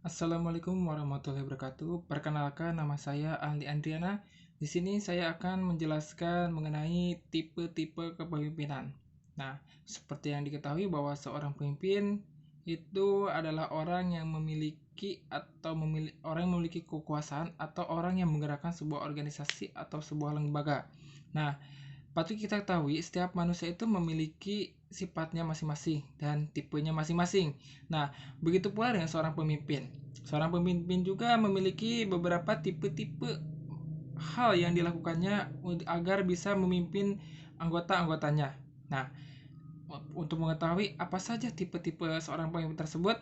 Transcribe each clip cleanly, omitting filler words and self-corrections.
Assalamualaikum warahmatullahi wabarakatuh. Perkenalkan, nama saya Andi Andriana. Di sini saya akan menjelaskan mengenai tipe-tipe kepemimpinan. Nah, seperti yang diketahui bahwa seorang pemimpin itu adalah orang yang orang yang memiliki kekuasaan atau orang yang menggerakkan sebuah organisasi atau sebuah lembaga. Nah, patut kita ketahui, setiap manusia itu memiliki sifatnya masing-masing dan tipenya masing-masing. Nah, begitu pula dengan seorang pemimpin. Seorang pemimpin juga memiliki beberapa tipe-tipe hal yang dilakukannya agar bisa memimpin anggota-anggotanya. Nah, untuk mengetahui apa saja tipe-tipe seorang pemimpin tersebut,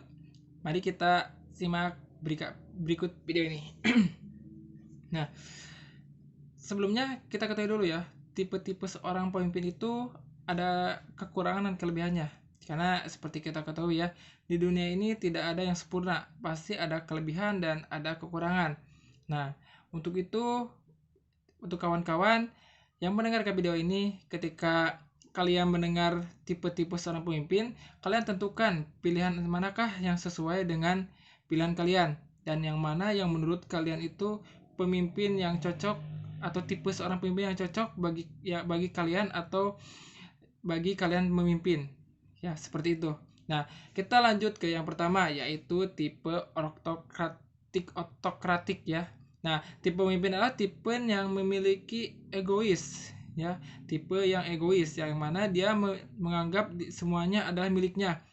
mari kita simak berikut video ini. Nah, sebelumnya kita ketahui dulu ya, tipe-tipe seorang pemimpin itu ada kekurangan dan kelebihannya. Karena seperti kita ketahui ya, di dunia ini tidak ada yang sempurna, pasti ada kelebihan dan ada kekurangan. Nah, untuk itu, untuk kawan-kawan yang mendengarkan video ini, ketika kalian mendengar tipe-tipe seorang pemimpin, kalian tentukan pilihan manakah yang sesuai dengan pilihan kalian dan yang mana yang menurut kalian itu pemimpin yang cocok atau tipe seorang pemimpin yang cocok bagi kalian atau bagi kalian memimpin. Ya, seperti itu. Nah, kita lanjut ke yang pertama, yaitu tipe otokratik ya. Nah, tipe pemimpin adalah tipe yang memiliki egois ya, tipe yang egois yang mana dia menganggap semuanya adalah miliknya.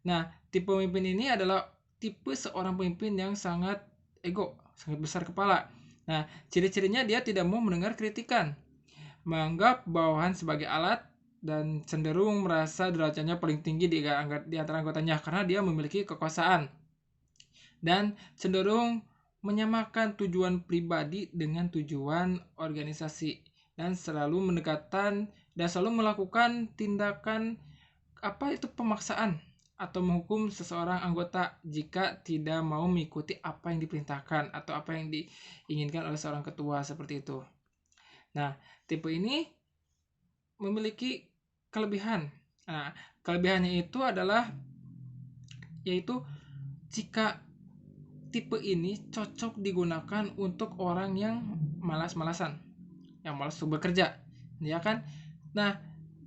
Nah, tipe pemimpin ini adalah tipe seorang pemimpin yang sangat ego, sangat besar kepala. Nah, ciri-cirinya dia tidak mau mendengar kritikan, menganggap bawahan sebagai alat, dan cenderung merasa derajatnya paling tinggi di antara anggotanya karena dia memiliki kekuasaan. Dan cenderung menyamakan tujuan pribadi dengan tujuan organisasi dan selalu melakukan tindakan pemaksaan atau menghukum seseorang anggota jika tidak mau mengikuti apa yang diperintahkan atau apa yang diinginkan oleh seorang ketua, seperti itu. Nah, tipe ini memiliki kelebihan. Nah, kelebihannya itu adalah yaitu jika tipe ini cocok digunakan untuk orang yang malas-malasan, yang malas bekerja, ya kan? Nah,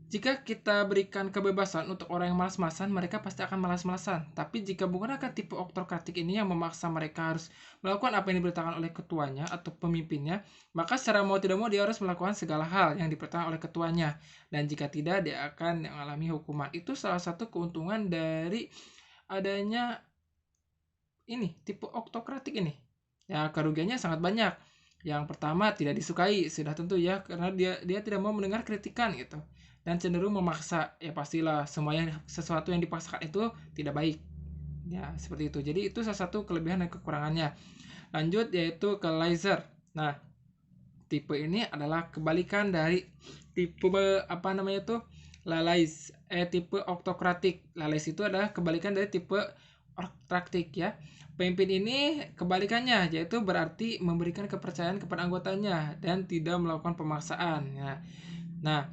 jika kita berikan kebebasan untuk orang yang malas-malasan, mereka pasti akan malas-malasan. Tapi jika menggunakan tipe oktokratik ini yang memaksa mereka harus melakukan apa yang diperintahkan oleh ketuanya atau pemimpinnya, maka secara mau tidak mau dia harus melakukan segala hal yang diperintahkan oleh ketuanya. Dan jika tidak, dia akan mengalami hukuman. Itu salah satu keuntungan dari adanya ini, tipe oktokratik ini. Ya, kerugiannya sangat banyak. Yang pertama, tidak disukai, sudah tentu ya, karena dia tidak mau mendengar kritikan gitu. Dan cenderung memaksa, ya pastilah sesuatu yang dipaksakan itu tidak baik. Ya, seperti itu. Jadi itu salah satu kelebihan dan kekurangannya. Lanjut yaitu ke laser. Nah, tipe ini adalah kebalikan dari tipe lalais, tipe oktokratik. Lalais itu adalah kebalikan dari tipe oktokratik ya. Pemimpin ini kebalikannya, yaitu berarti memberikan kepercayaan kepada anggotanya dan tidak melakukan pemaksaan ya. Nah,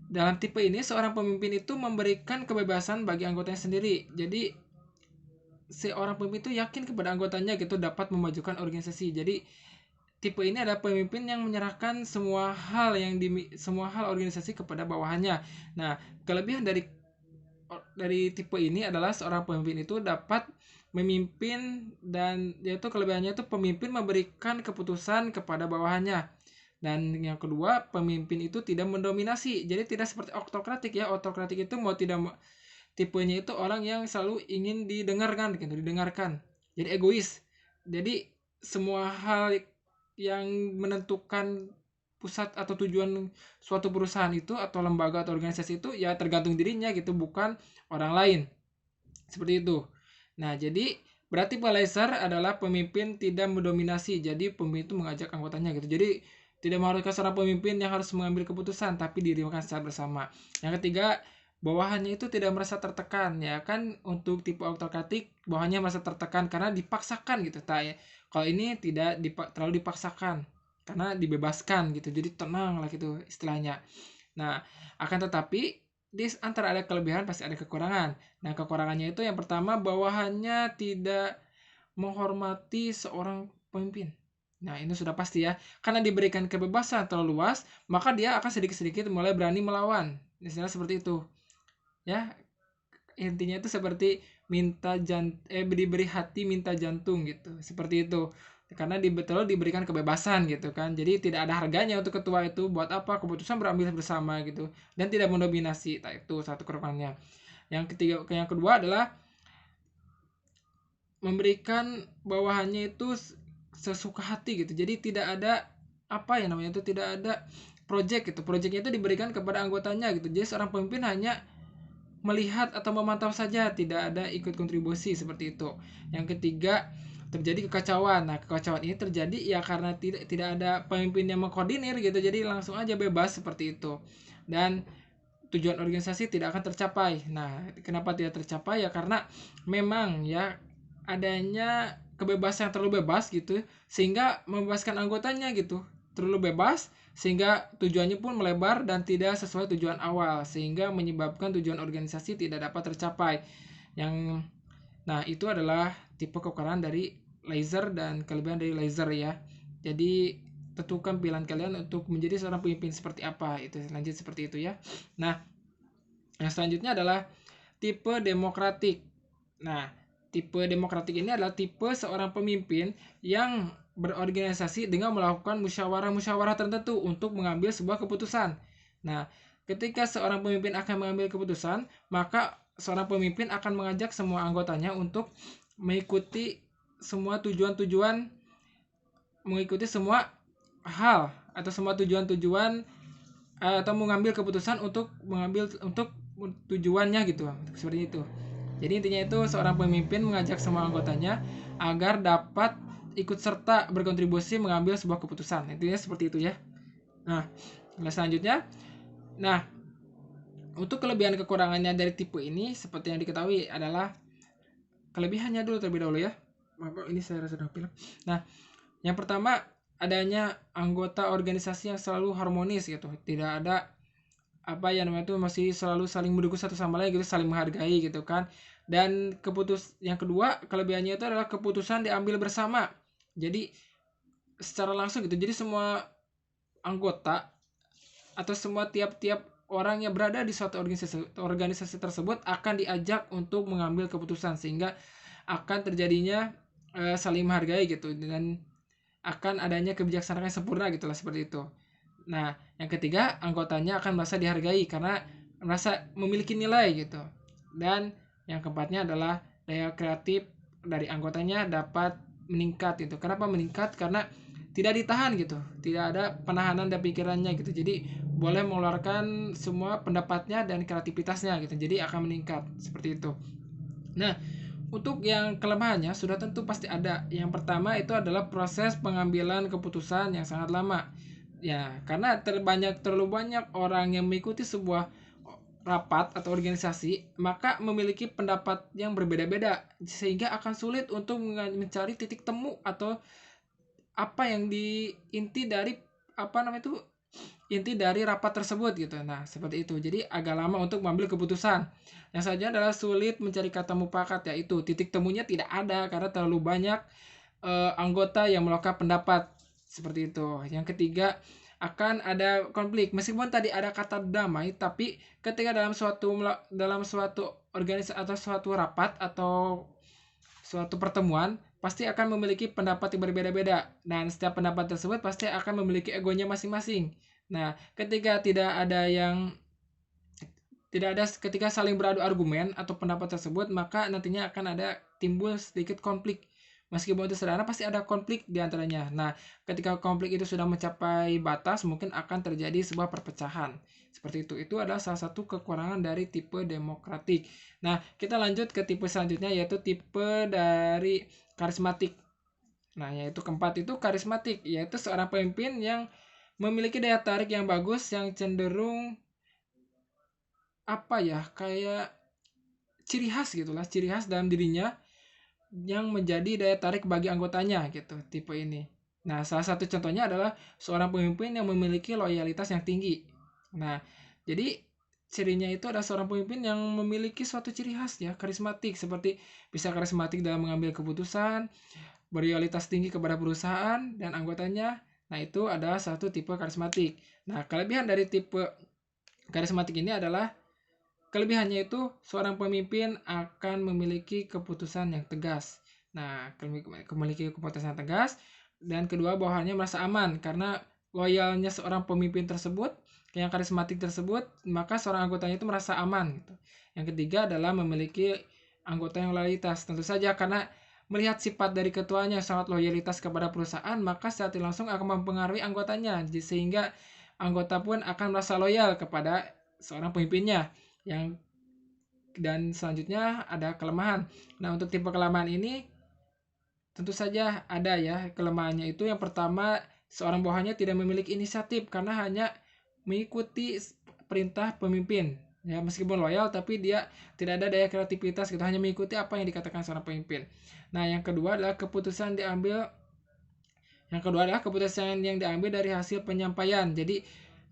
dalam tipe ini seorang pemimpin itu memberikan kebebasan bagi anggotanya sendiri. Jadi seorang pemimpin itu yakin kepada anggotanya gitu dapat memajukan organisasi. Jadi tipe ini adalah pemimpin yang menyerahkan semua hal organisasi kepada bawahannya. Nah, kelebihan dari tipe ini adalah seorang pemimpin itu dapat memimpin, dan yaitu kelebihannya itu pemimpin memberikan keputusan kepada bawahannya. Dan yang kedua, pemimpin itu tidak mendominasi. Jadi tidak seperti oktokratik ya. Oktokratik itu mau tidak tipenya itu orang yang selalu ingin didengarkan. Jadi egois. Jadi semua hal yang menentukan pusat atau tujuan suatu perusahaan itu atau lembaga atau organisasi itu ya tergantung dirinya gitu, bukan orang lain. Seperti itu. Nah, jadi berarti Palaiser adalah pemimpin tidak mendominasi. Jadi pemimpin itu mengajak anggotanya gitu. Jadi tidak mengharuskan seorang pemimpin yang harus mengambil keputusan, tapi dirimakan secara bersama. Yang ketiga, bawahannya itu tidak merasa tertekan ya kan. Untuk tipe otorkatik, bawahannya merasa tertekan karena dipaksakan gitu. Ya. Kalau ini tidak terlalu dipaksakan karena dibebaskan gitu. Jadi tenang lah gitu istilahnya. Nah, akan tetapi di antara ada kelebihan pasti ada kekurangan. Nah, kekurangannya itu yang pertama, bawahannya tidak menghormati seorang pemimpin. Nah, ini sudah pasti ya. Karena diberikan kebebasan terlalu luas, maka dia akan sedikit-sedikit mulai berani melawan. Misalnya seperti itu. Ya, intinya itu seperti diberi hati minta jantung gitu. Seperti itu. Karena betul diberikan kebebasan gitu kan. Jadi tidak ada harganya untuk ketua itu buat apa? Keputusan berambil bersama gitu dan tidak mendominasi. Nah, itu satu kekurangannya. Yang kedua adalah memberikan bawahannya itu sesuka hati gitu. Jadi tidak ada apa ya namanya itu, tidak ada project gitu. Projectnya itu diberikan kepada anggotanya gitu. Jadi seorang pemimpin hanya melihat atau memantau saja, tidak ada ikut kontribusi seperti itu. Yang ketiga, terjadi kekacauan. Nah, kekacauan ini terjadi ya karena tidak ada pemimpin yang mengkoordinir gitu. Jadi langsung aja bebas seperti itu. Dan tujuan organisasi tidak akan tercapai. Nah, kenapa tidak tercapai? Ya karena memang ya adanya kebebasan yang terlalu bebas gitu, sehingga membebaskan anggotanya gitu. Terlalu bebas sehingga tujuannya pun melebar dan tidak sesuai tujuan awal, sehingga menyebabkan tujuan organisasi tidak dapat tercapai. Yang nah, itu adalah tipe kekurangan dari laser dan kelebihan dari laser ya. Jadi tentukan pilihan kalian untuk menjadi seorang pemimpin seperti apa. Itu lanjut seperti itu ya. Nah, yang selanjutnya adalah tipe demokratik. Nah, tipe demokratik ini adalah tipe seorang pemimpin yang berorganisasi dengan melakukan musyawarah-musyawarah tertentu untuk mengambil sebuah keputusan. Nah, ketika seorang pemimpin akan mengambil keputusan, maka seorang pemimpin akan mengajak semua anggotanya untuk mengikuti semua tujuan-tujuan, mengikuti semua hal atau semua tujuan-tujuan atau mengambil keputusan untuk tujuannya gitu, seperti itu. Jadi intinya itu seorang pemimpin mengajak semua anggotanya agar dapat ikut serta berkontribusi mengambil sebuah keputusan. Intinya seperti itu ya. Nah, selanjutnya, nah untuk kelebihan kekurangannya dari tipe ini seperti yang diketahui adalah kelebihannya dulu terlebih dahulu ya. Maaf, ini saya sudah film. Nah, yang pertama adanya anggota organisasi yang selalu harmonis gitu. Tidak ada apa yang namanya itu masih selalu saling mendukung satu sama lain gitu, saling menghargai gitu kan. Dan yang kedua kelebihannya itu adalah keputusan diambil bersama. Jadi secara langsung gitu. Jadi semua anggota atau semua tiap-tiap orang yang berada di suatu organisasi tersebut akan diajak untuk mengambil keputusan, sehingga akan terjadinya saling menghargai gitu dan akan adanya kebijaksanaan yang sempurna gitulah, seperti itu. Nah, yang ketiga, anggotanya akan merasa dihargai karena merasa memiliki nilai gitu. Dan yang keempatnya adalah daya kreatif dari anggotanya dapat meningkat gitu. Kenapa meningkat? Karena tidak ditahan gitu. Tidak ada penahanan dari pikirannya gitu. Jadi boleh mengeluarkan semua pendapatnya dan kreativitasnya gitu. Jadi akan meningkat seperti itu. Nah, untuk yang kelemahannya sudah tentu pasti ada. Yang pertama itu adalah proses pengambilan keputusan yang sangat lama. Ya, karena terlalu banyak orang yang mengikuti sebuah rapat atau organisasi, maka memiliki pendapat yang berbeda-beda, sehingga akan sulit untuk mencari titik temu atau apa yang inti dari apa namanya itu, inti dari rapat tersebut gitu. Nah, seperti itu. Jadi agak lama untuk mengambil keputusan. Yang saja adalah sulit mencari kata mufakat, yaitu titik temunya tidak ada karena terlalu banyak anggota yang melakukan pendapat seperti itu. Yang ketiga, akan ada konflik. Meskipun tadi ada kata damai, tapi ketika dalam suatu organisasi atau suatu rapat atau suatu pertemuan pasti akan memiliki pendapat yang berbeda-beda, dan setiap pendapat tersebut pasti akan memiliki egonya masing-masing. Nah, ketika saling beradu argumen atau pendapat tersebut, maka nantinya akan ada timbul sedikit konflik. Meskipun itu sederhana, pasti ada konflik di antaranya. Nah, ketika konflik itu sudah mencapai batas, mungkin akan terjadi sebuah perpecahan. Seperti itu. Itu adalah salah satu kekurangan dari tipe demokratik. Nah, kita lanjut ke tipe selanjutnya, yaitu tipe dari karismatik. Nah, yaitu keempat itu karismatik, yaitu seorang pemimpin yang memiliki daya tarik yang bagus, yang cenderung apa ya, kayak ciri khas gitulah, ciri khas dalam dirinya yang menjadi daya tarik bagi anggotanya gitu, tipe ini. Nah, salah satu contohnya adalah seorang pemimpin yang memiliki loyalitas yang tinggi. Nah, jadi cirinya itu adalah seorang pemimpin yang memiliki suatu ciri khas ya, karismatik, seperti bisa karismatik dalam mengambil keputusan, berloyalitas tinggi kepada perusahaan dan anggotanya. Nah, itu adalah satu tipe karismatik. Nah, kelebihan dari tipe karismatik ini adalah kelebihannya itu seorang pemimpin akan memiliki keputusan yang tegas. Nah, memiliki keputusan tegas dan kedua bawahannya merasa aman karena loyalnya seorang pemimpin tersebut yang karismatik tersebut, maka seorang anggotanya itu merasa aman gitu. Yang ketiga adalah memiliki anggota yang loyalitas. Tentu saja karena melihat sifat dari ketuanya sangat loyalitas kepada perusahaan, maka secara langsung akan mempengaruhi anggotanya sehingga anggota pun akan merasa loyal kepada seorang pemimpinnya. Yang dan selanjutnya ada kelemahan. Nah, untuk tipe kelemahan ini tentu saja ada ya. Kelemahannya itu yang pertama, seorang bawahannya tidak memiliki inisiatif karena hanya mengikuti perintah pemimpin. Ya, meskipun loyal tapi dia tidak ada daya kreativitas gitu, hanya mengikuti apa yang dikatakan seorang pemimpin. Nah, yang kedua adalah keputusan yang diambil dari hasil penyampaian. Jadi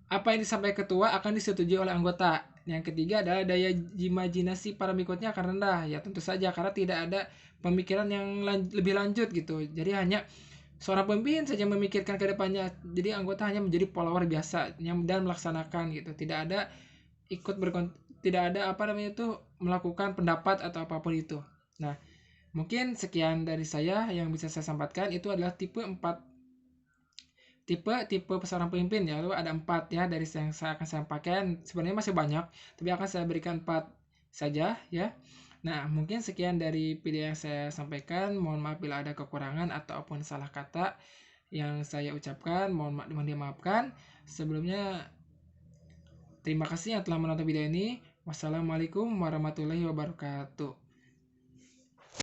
apa yang disampaikan ketua akan disetujui oleh anggota. Yang ketiga adalah daya imajinasi para pengikutnya akan rendah. Ya tentu saja karena tidak ada pemikiran yang lebih lanjut gitu. Jadi hanya seorang pemimpin saja memikirkan ke depannya. Jadi anggota hanya menjadi follower biasa dan melaksanakan gitu. Tidak ada apa namanya itu melakukan pendapat atau apapun itu. Nah, mungkin sekian dari saya yang bisa saya sampaikan. Itu adalah tipe seorang pemimpin ya, lalu ada 4 ya dari yang saya akan sampaikan. Sebenarnya masih banyak tapi akan saya berikan 4 saja ya. Nah, mungkin sekian dari video yang saya sampaikan. Mohon maaf bila ada kekurangan ataupun salah kata yang saya ucapkan, mohon dimaafkan. Sebelumnya terima kasih yang telah menonton video ini. Wassalamualaikum warahmatullahi wabarakatuh.